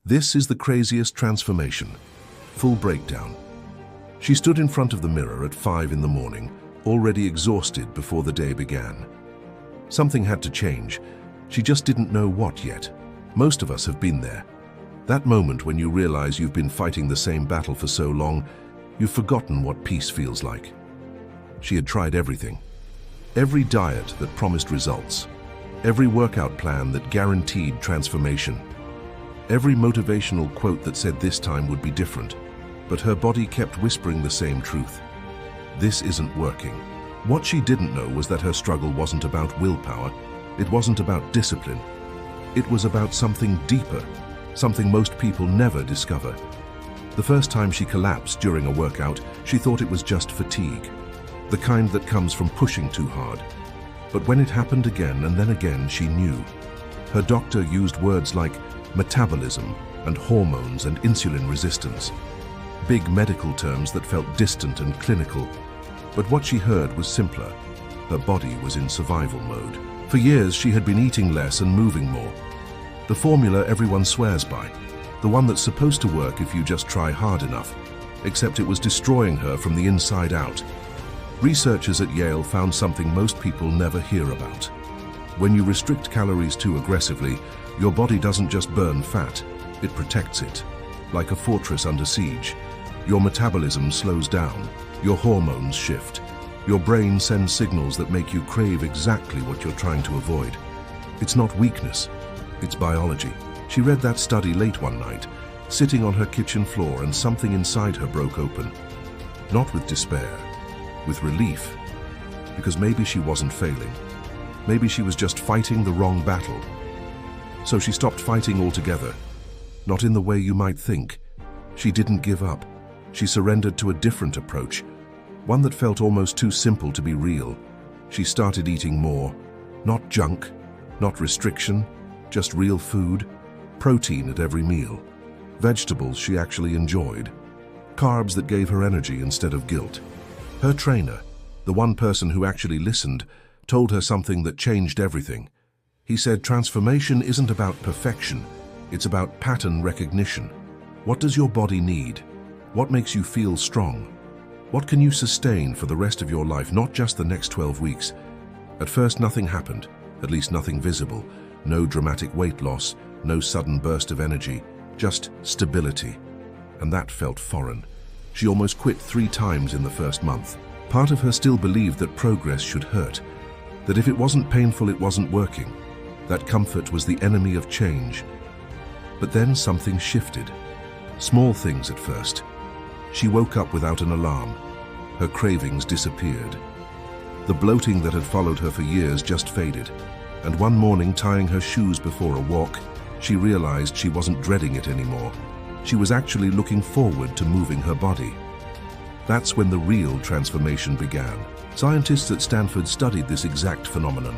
This is the craziest transformation. Full breakdown. She stood in front of the mirror at 5 in the morning, already exhausted before the day began. Something had to change. She just didn't know what yet. Most of us have been there. That moment when you realize you've been fighting the same battle for so long, you've forgotten what peace feels like. She had tried everything. Every diet that promised results. Every workout plan that guaranteed transformation. Every motivational quote that said this time would be different. But her body kept whispering the same truth. This isn't working. What she didn't know was that her struggle wasn't about willpower. It wasn't about discipline. It was about something deeper, something most people never discover. The first time she collapsed during a workout, she thought it was just fatigue, the kind that comes from pushing too hard. But when it happened again and then again, she knew. Her doctor used words like metabolism and hormones and insulin resistance. Big medical terms that felt distant and clinical. But what she heard was simpler. Her body was in survival mode. For years, she had been eating less and moving more. The formula everyone swears by. The one that's supposed to work if you just try hard enough. Except it was destroying her from the inside out. Researchers at Yale found something most people never hear about. When you restrict calories too aggressively, your body doesn't just burn fat, it protects it. Like a fortress under siege. Your metabolism slows down, your hormones shift. Your brain sends signals that make you crave exactly what you're trying to avoid. It's not weakness, it's biology. She read that study late one night, sitting on her kitchen floor, and something inside her broke open. Not with despair, with relief. Because maybe she wasn't failing. Maybe she was just fighting the wrong battle. So she stopped fighting altogether. Not in the way you might think. She didn't give up. She surrendered to a different approach, one that felt almost too simple to be real. She started eating more. Not junk, not restriction, just real food. Protein at every meal. Vegetables she actually enjoyed. Carbs that gave her energy instead of guilt. Her trainer, the one person who actually listened, told her something that changed everything. He said transformation isn't about perfection, it's about pattern recognition. What does your body need? What makes you feel strong? What can you sustain for the rest of your life, not just the next 12 weeks? At first nothing happened, at least nothing visible. No dramatic weight loss, no sudden burst of energy, just stability. And that felt foreign. She almost quit 3 times in the first month. Part of her still believed that progress should hurt, that if it wasn't painful, it wasn't working. That comfort was the enemy of change. But then something shifted. Small things at first. She woke up without an alarm. Her cravings disappeared. The bloating that had followed her for years just faded. And one morning, tying her shoes before a walk, she realized she wasn't dreading it anymore. She was actually looking forward to moving her body. That's when the real transformation began. Scientists at Stanford studied this exact phenomenon.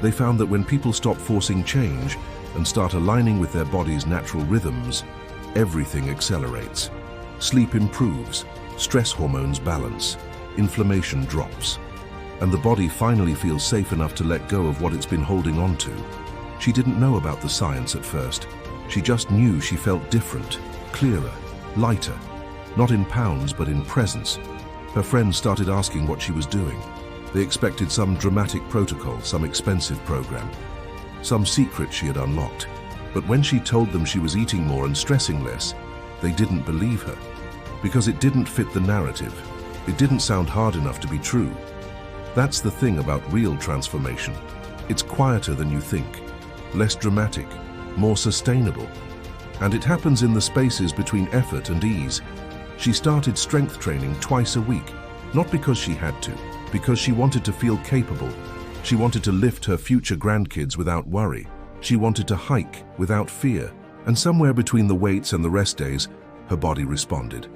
They found that when people stop forcing change and start aligning with their body's natural rhythms, everything accelerates. Sleep improves, stress hormones balance, inflammation drops, and the body finally feels safe enough to let go of what it's been holding on to. She didn't know about the science at first. She just knew she felt different, clearer, lighter, not in pounds but in presence. Her friends started asking what she was doing. They expected some dramatic protocol, some expensive program, some secret she had unlocked. But when she told them she was eating more and stressing less, they didn't believe her. Because it didn't fit the narrative. It didn't sound hard enough to be true. That's the thing about real transformation. It's quieter than you think, less dramatic, more sustainable. And it happens in the spaces between effort and ease. She started strength training twice a week, not because she had to, because she wanted to feel capable. She wanted to lift her future grandkids without worry. She wanted to hike without fear. And somewhere between the weights and the rest days, her body responded.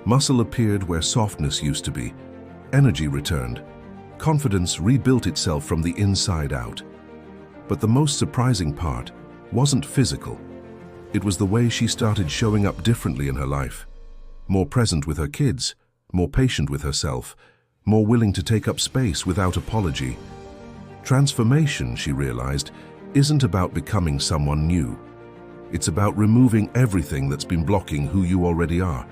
Muscle appeared where softness used to be. Energy returned. Confidence rebuilt itself from the inside out. But the most surprising part wasn't physical. It was the way she started showing up differently in her life. More present with her kids, more patient with herself, more willing to take up space without apology. Transformation, she realized, isn't about becoming someone new. It's about removing everything that's been blocking who you already are.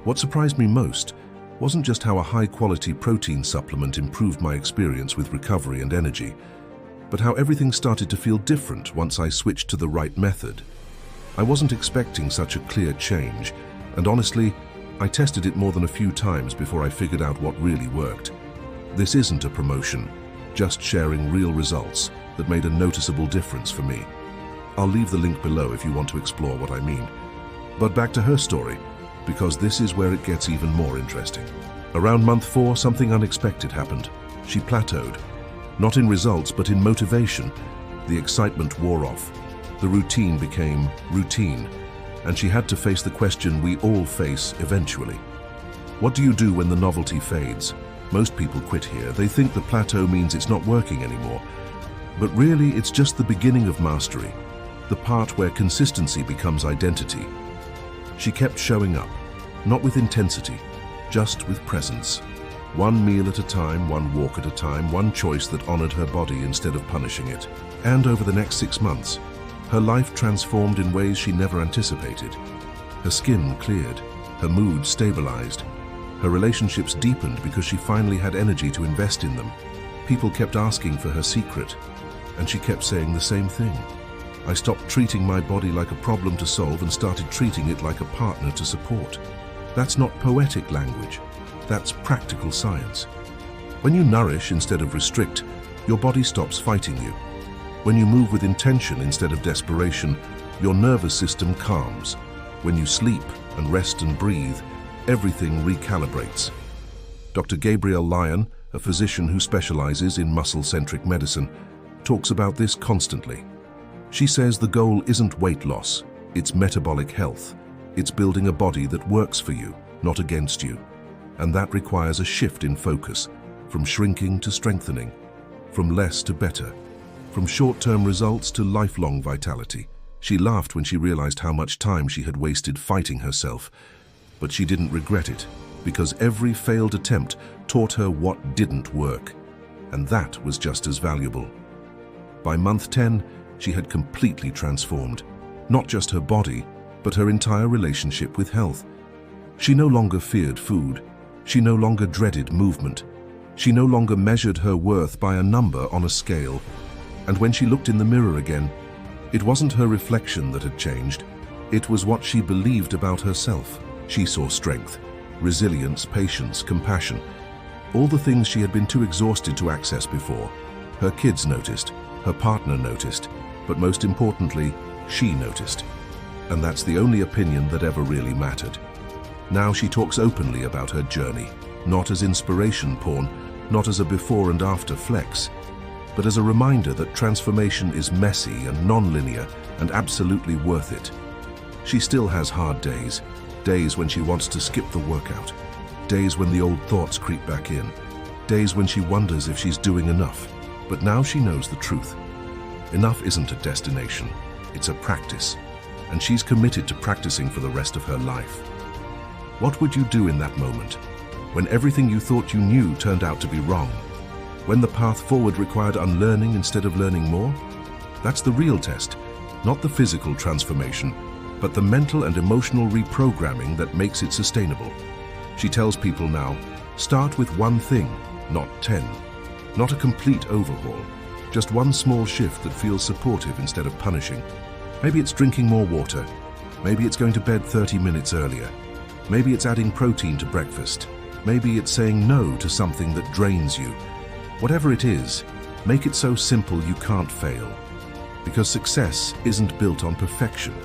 What surprised me most wasn't just how a high-quality protein supplement improved my experience with recovery and energy, but how everything started to feel different once I switched to the right method. I wasn't expecting such a clear change, and honestly, I tested it more than a few times before I figured out what really worked. This isn't a promotion, just sharing real results that made a noticeable difference for me. I'll leave the link below if you want to explore what I mean. But back to her story, because this is where it gets even more interesting. Around month 4, something unexpected happened. She plateaued. Not in results, but in motivation. The excitement wore off. The routine became routine, and she had to face the question we all face eventually. What do you do when the novelty fades? Most people quit here. They think the plateau means it's not working anymore. But really, it's just the beginning of mastery, the part where consistency becomes identity. She kept showing up, not with intensity, just with presence. One meal at a time, one walk at a time, one choice that honored her body instead of punishing it. And over the next 6 months, her life transformed in ways she never anticipated. Her skin cleared, her mood stabilized, her relationships deepened because she finally had energy to invest in them. People kept asking for her secret, and she kept saying the same thing. I stopped treating my body like a problem to solve and started treating it like a partner to support. That's not poetic language, that's practical science. When you nourish instead of restrict, your body stops fighting you. When you move with intention instead of desperation, your nervous system calms. When you sleep and rest and breathe, everything recalibrates. Dr. Gabrielle Lyon, a physician who specializes in muscle-centric medicine, talks about this constantly. She says the goal isn't weight loss, it's metabolic health. It's building a body that works for you, not against you. And that requires a shift in focus, from shrinking to strengthening, from less to better, from short-term results to lifelong vitality. She laughed when she realized how much time she had wasted fighting herself, but she didn't regret it, because every failed attempt taught her what didn't work, and that was just as valuable. By month 10, she had completely transformed, not just her body, but her entire relationship with health. She no longer feared food. She no longer dreaded movement. She no longer measured her worth by a number on a scale. And when she looked in the mirror again, it wasn't her reflection that had changed. It was what she believed about herself. She saw strength, resilience, patience, compassion. All the things she had been too exhausted to access before. Her kids noticed, her partner noticed, but most importantly, she noticed. And that's the only opinion that ever really mattered. Now she talks openly about her journey, not as inspiration porn, not as a before and after flex, but as a reminder that transformation is messy and non-linear and absolutely worth it. She still has hard days, days when she wants to skip the workout, days when the old thoughts creep back in, days when she wonders if she's doing enough. But now she knows the truth. Enough isn't a destination, it's a practice, and she's committed to practicing for the rest of her life. What would you do in that moment, when everything you thought you knew turned out to be wrong? When the path forward required unlearning instead of learning more? That's the real test, not the physical transformation, but the mental and emotional reprogramming that makes it sustainable. She tells people now, start with one thing, not 10. Not a complete overhaul, just one small shift that feels supportive instead of punishing. Maybe it's drinking more water. Maybe it's going to bed 30 minutes earlier. Maybe it's adding protein to breakfast. Maybe it's saying no to something that drains you. Whatever it is, make it so simple you can't fail. Because success isn't built on perfection.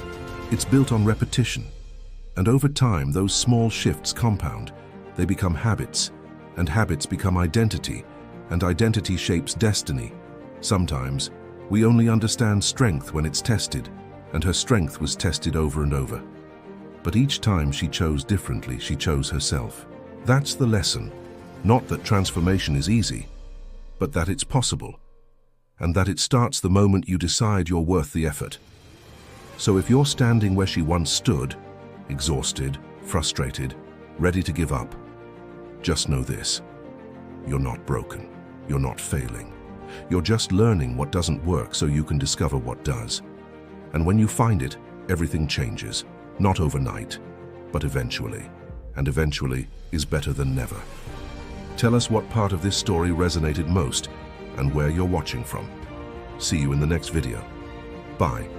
It's built on repetition. And over time, those small shifts compound. They become habits, and habits become identity, and identity shapes destiny. Sometimes, we only understand strength when it's tested, and her strength was tested over and over. But each time she chose differently, she chose herself. That's the lesson. Not that transformation is easy, but that it's possible, and that it starts the moment you decide you're worth the effort. So if you're standing where she once stood, exhausted, frustrated, ready to give up, just know this: you're not broken, you're not failing. You're just learning what doesn't work so you can discover what does. And when you find it, Everything changes, not overnight, but eventually. And eventually is better than never. Tell us what part of this story resonated most and where you're watching from. See you in the next video. Bye.